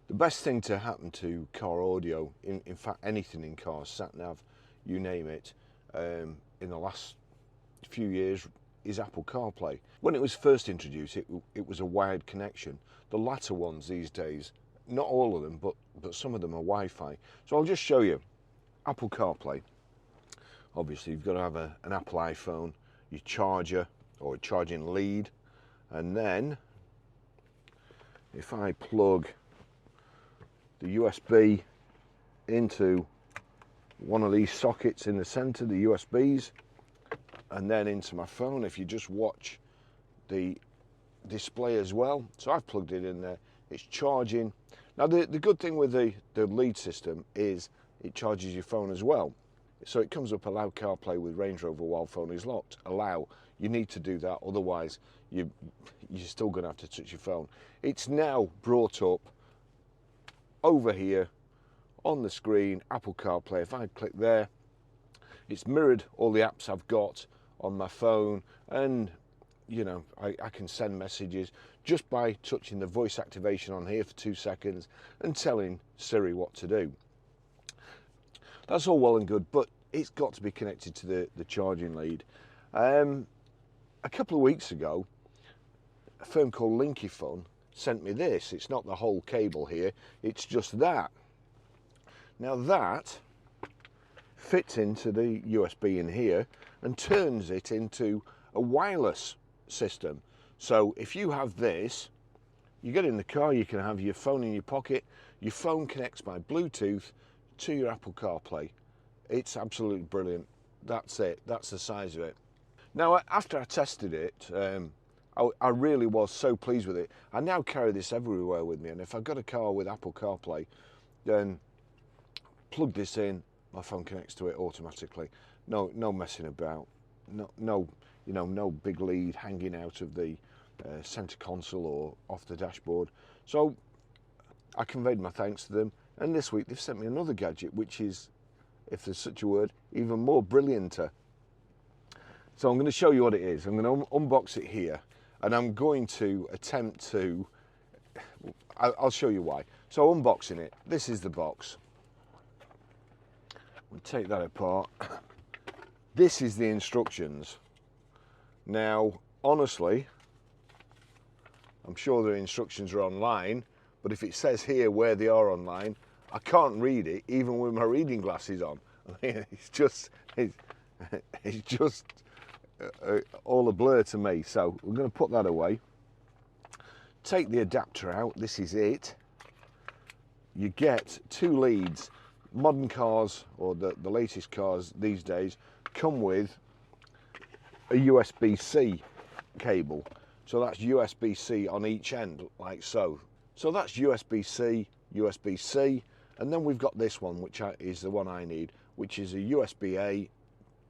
The best thing to happen to car audio, in fact anything in cars, sat nav, you name it, in the last few years is Apple CarPlay. When it was first introduced, it was a wired connection. The latter ones these days, not all of them, but some of them are Wi-Fi. So I'll just show you Apple CarPlay. Obviously you've got to have an Apple iPhone, your charger or a charging lead, and then if I plug the USB into one of these sockets in the center, the USBs, and then into my phone, if you just watch the display as well. So I've plugged it in there, it's charging. Now the good thing with the lead system is it charges your phone as well. So it comes up, allow CarPlay with Range Rover while phone is locked. Allow, you need to do that, otherwise you're still going to have to touch your phone. It's now brought up over here on the screen, Apple CarPlay. If I click there, it's mirrored all the apps I've got on my phone, and you know, I can send messages just by touching the voice activation on here for 2 seconds and telling Siri what to do. That's all well and good, but it's got to be connected to the charging lead. A couple of weeks ago, a firm called Linkifun sent me this. It's not the whole cable here, it's just that. Now that fits into the USB in here and turns it into a wireless system. So if you have this, you get in the car, you can have your phone in your pocket, your phone connects by Bluetooth to your Apple CarPlay. It's absolutely brilliant. That's it, that's the size of it. Now after I tested it, I really was so pleased with it. I now carry this everywhere with me, and if I've got a car with Apple CarPlay, then plug this in, my phone connects to it automatically. No messing about. No, you know, no big lead hanging out of the center console or off the dashboard. So I conveyed my thanks to them, and this week they've sent me another gadget, which is, if there's such a word, even more brillianter. So I'm going to show you what it is. I'm going to unbox it here, and I'm going to attempt to, I'll show you why. So unboxing it, this is the box. We'll take that apart. This is the instructions. Now, honestly, I'm sure the instructions are online, but if it says here where they are online, I can't read it even with my reading glasses on. I mean, it's just all a blur to me. So we're going to put that away. Take the adapter out. This is it. You get 2 leads. Modern cars, or the latest cars these days, come with a USB-C cable. So that's USB-C on each end, like so. So that's USB-C, USB-C, and then we've got this one, which is the one I need, which is a USB-A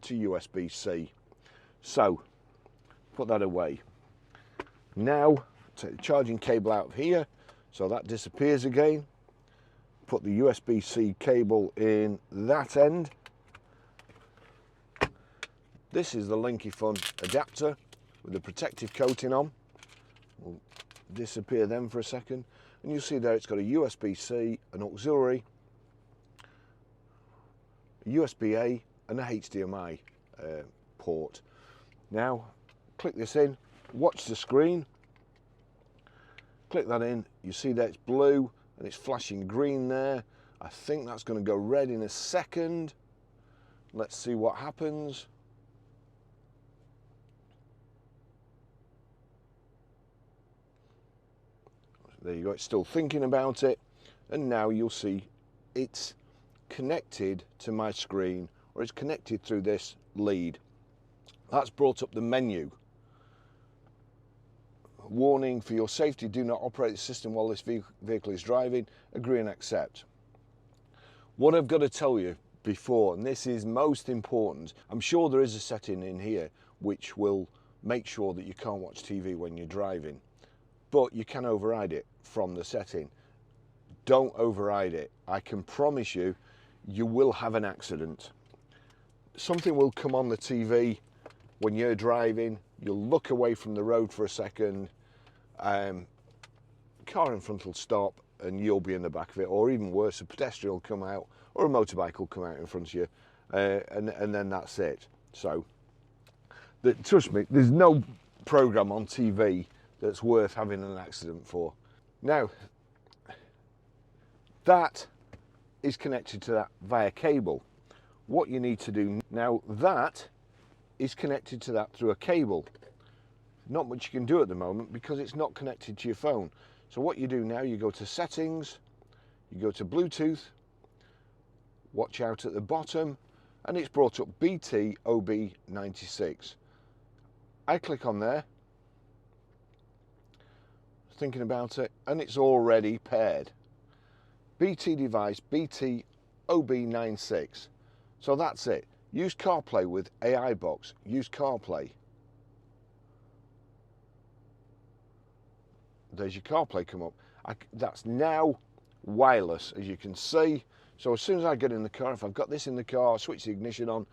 to USB-C. So, put that away. Now, take the charging cable out of here, so that disappears again. Put the USB-C cable in that end. This is the Linkifun adapter with the protective coating on. We'll disappear them for a second, and you'll see there it's got a USB-C, an auxiliary, a USB-A, and a HDMI port. Now, click this in, watch the screen, click that in, you see that it's blue and it's flashing green there. I think that's going to go red in a second. Let's see what happens. There you go, it's still thinking about it, and now you'll see it's connected to my screen, or it's connected through this lead. That's brought up the menu. Warning, for your safety, do not operate the system while this vehicle is driving. Agree and accept. What I've got to tell you before, and this is most important, I'm sure there is a setting in here which will make sure that you can't watch TV when you're driving, but you can override it from the setting. Don't override it. I can promise you, you will have an accident. Something will come on the TV when you're driving, you'll look away from the road for a second, car in front will stop, and you'll be in the back of it, or even worse, a pedestrian will come out, or a motorbike will come out in front of you, and then that's it. So, trust me, there's no program on TV that's worth having an accident for. Now, that is connected to that via cable. What you need to do now, that is connected to that through a cable. Not much you can do at the moment because it's not connected to your phone. So what you do now, you go to settings, you go to Bluetooth, watch out at the bottom, and it's brought up BT OB96. I click on there, thinking about it, and it's already paired. BT device BT OB96. So that's it. Use CarPlay with AI box. Use CarPlay. There's your CarPlay come up. That's now wireless, as you can see. So as soon as I get in the car, if I've got this in the car, switch the ignition on,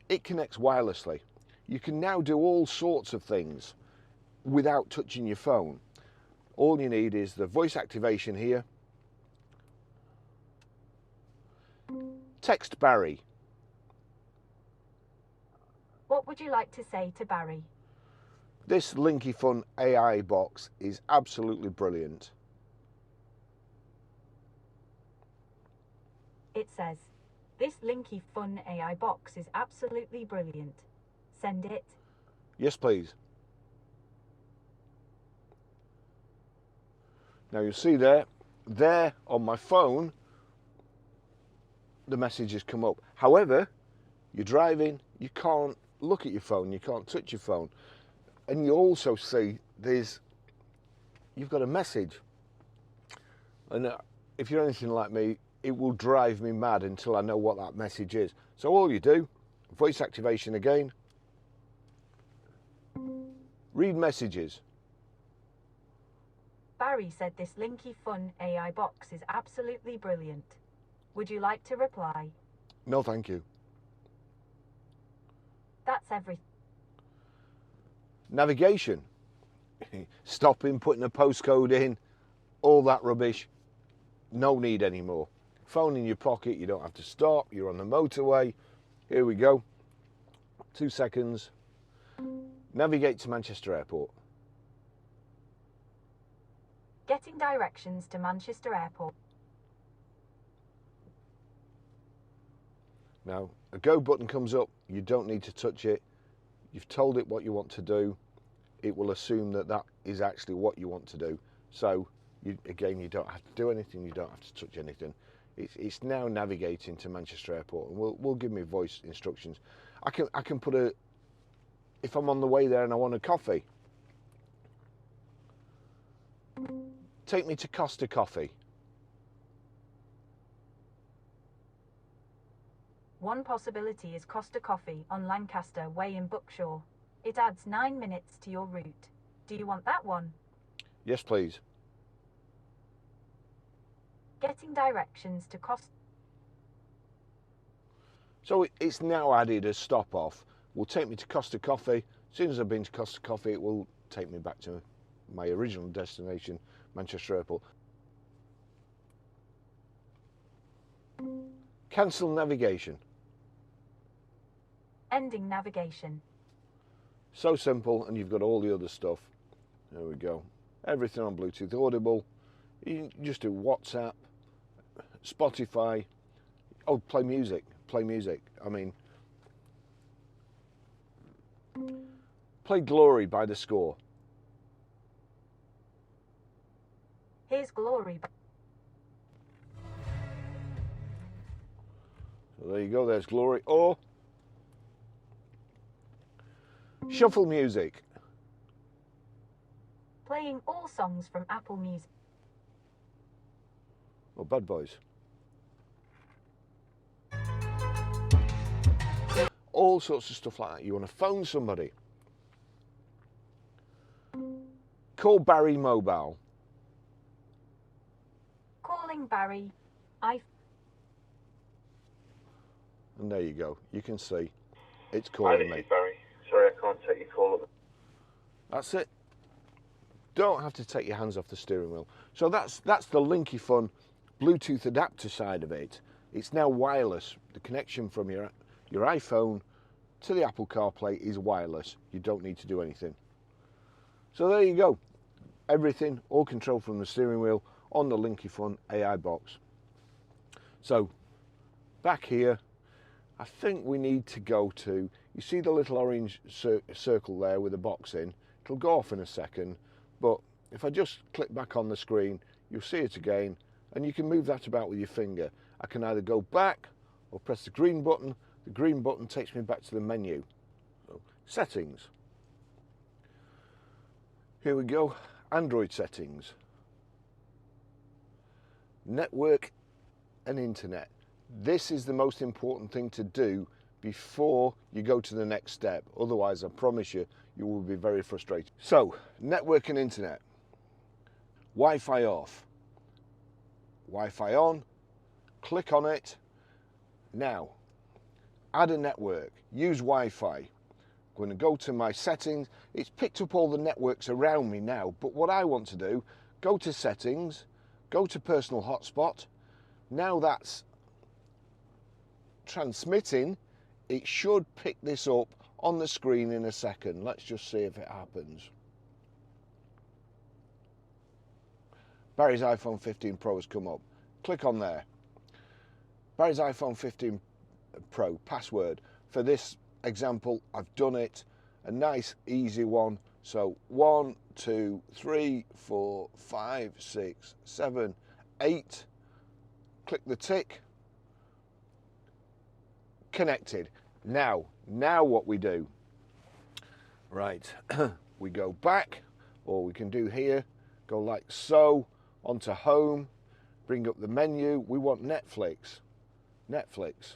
it connects wirelessly. You can now do all sorts of things without touching your phone. All you need is the voice activation here. Text Barrie. What would you like to say to Barrie? This Linkifun AI box is absolutely brilliant. It says, this Linkifun AI box is absolutely brilliant. Send it. Yes, please. Now you'll see there on my phone, the message has come up. However, you're driving, you can't look at your phone, you can't touch your phone. And you also see you've got a message. And if you're anything like me, it will drive me mad until I know what that message is. So all you do, voice activation again, read messages. Barrie said this Linkifun AI box is absolutely brilliant. Would you like to reply? No, thank you. That's everything. Navigation. Stopping, putting a postcode in, all that rubbish. No need anymore. Phone in your pocket, you don't have to stop, you're on the motorway. Here we go. 2 seconds. Navigate to Manchester Airport. Getting directions to Manchester Airport. Now, a go button comes up, you don't need to touch it. You've told it what you want to do. It will assume that that is actually what you want to do. So, again, you don't have to do anything, you don't have to touch anything. It's now navigating to Manchester Airport, and will give me voice instructions. I can put if I'm on the way there and I want a coffee, take me to Costa Coffee. One possibility is Costa Coffee on Lancaster Way in Buckshaw. It adds 9 minutes to your route. Do you want that one? Yes, please. Getting directions to Costa. So it's now added a stop off. Will take me to Costa Coffee. As soon as I've been to Costa Coffee, it will take me back to my original destination, Manchester Airport. Cancel navigation. Ending navigation. So simple, and you've got all the other stuff. There we go. Everything on Bluetooth Audible. You can just do WhatsApp, Spotify. Oh, play music. Play music. I mean, play Glory by The Score. Here's Glory. So there you go, there's Glory. Or shuffle music. Playing all songs from Apple Music. Or Bad Boys. All sorts of stuff like that. You want to phone somebody. Call Barrie Mobile. Calling Barrie. And there you go. You can see it's calling me. Barrie. Sorry, I can't take your call. That's it. don't have to take your hands off the steering wheel. So that's the Linkifun Bluetooth adapter side of it. It's now wireless. The connection from your iPhone to the Apple CarPlay is wireless. You don't need to do anything. So there you go. Everything, all controlled from the steering wheel on the Linkifun AI box. So back here, I think we need to go to, you see the little orange circle there with a box in? It'll go off in a second, but if I just click back on the screen, you'll see it again, and you can move that about with your finger. I can either go back or press the green button. The green button takes me back to the menu. So, settings. Here we go, Android settings. Network and internet. This is the most important thing to do before you go to the next step. Otherwise, I promise you, you will be very frustrated. So, network and internet. Wi-Fi off. Wi-Fi on. Click on it. Now, add a network. Use Wi-Fi. I'm going to go to my settings. It's picked up all the networks around me now, but what I want to do, go to settings, go to personal hotspot. Now that's transmitting. It should pick this up on the screen in a second. Let's just see if it happens. Barry's iPhone 15 Pro has come up. Click on there. Barry's iPhone 15 Pro password. For this example, I've done it. A nice, easy one. So 1, 2, 3, 4, 5, 6, 7, 8. Click the tick. Connected. Now what we do. Right, we go back, or we can do here, go like so, onto home, bring up the menu. We want Netflix. Netflix.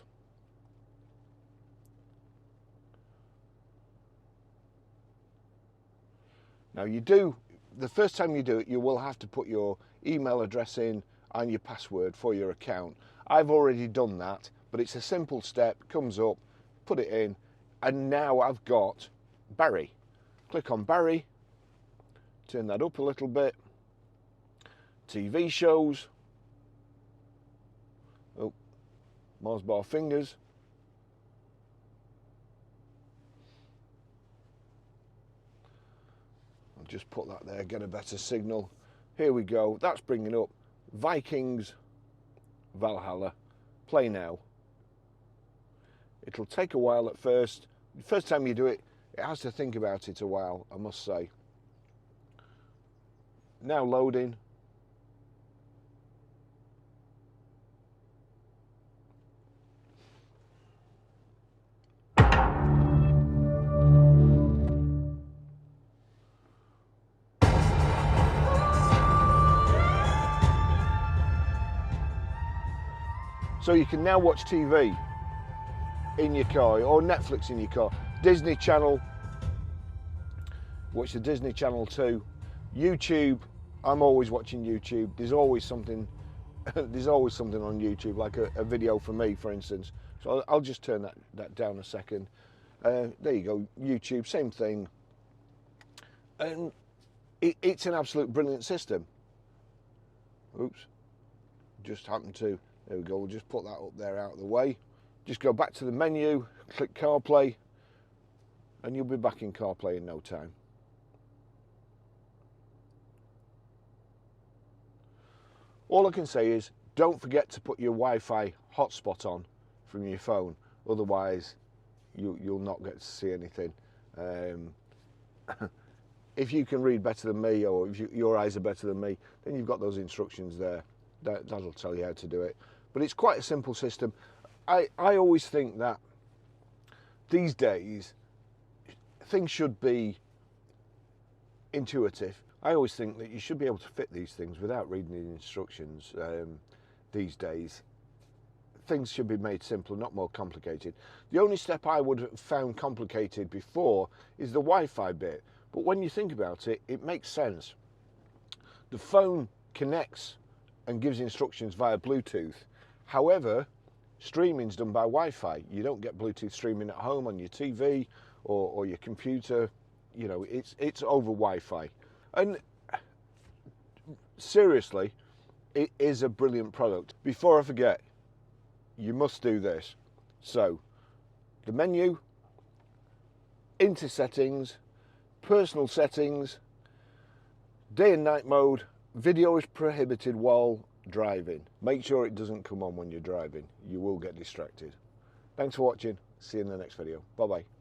Now you do, the first time you do it, you will have to put your email address in and your password for your account. I've already done that, but it's a simple step. Comes up, put it in, and now I've got Barrie. Click on Barrie, turn that up a little bit. TV shows. Oh, Mars bar fingers. I'll just put that there, get a better signal. Here we go, that's bringing up Vikings, Valhalla. Play now. It'll take a while at first. The first time you do it, it has to think about it a while, I must say. Now loading. So you can now watch TV in your car, or Netflix in your car. Disney Channel, watch the Disney Channel too. YouTube, I'm always watching YouTube. There's always something there's always something on YouTube, like a video for me, for instance. So I'll just turn that down a second. There you go, YouTube, same thing. And it's an absolute brilliant system. Oops, just happened to, there we go, we'll just put that up there out of the way. Just go back to the menu, click CarPlay, and you'll be back in CarPlay in no time. All I can say is, don't forget to put your Wi-Fi hotspot on from your phone, otherwise you'll not get to see anything. If you can read better than me, or if your eyes are better than me, then you've got those instructions there. That'll tell you how to do it. But it's quite a simple system. I always think that these days things should be intuitive. I always think that you should be able to fit these things without reading the instructions. These days things should be made simpler, not more complicated. The only step I would have found complicated before is the Wi-Fi bit, but when you think about it, it makes sense. The phone connects and gives instructions via Bluetooth. However, streaming's done by Wi-Fi. You don't get Bluetooth streaming at home on your TV or your computer. You know, it's over Wi-Fi. And seriously, it is a brilliant product. Before I forget, you must do this. So, the menu, into settings, personal settings, day and night mode, video is prohibited while driving. Make sure it doesn't come on when you're driving. You will get distracted. Thanks for watching. See you in the next video. Bye bye.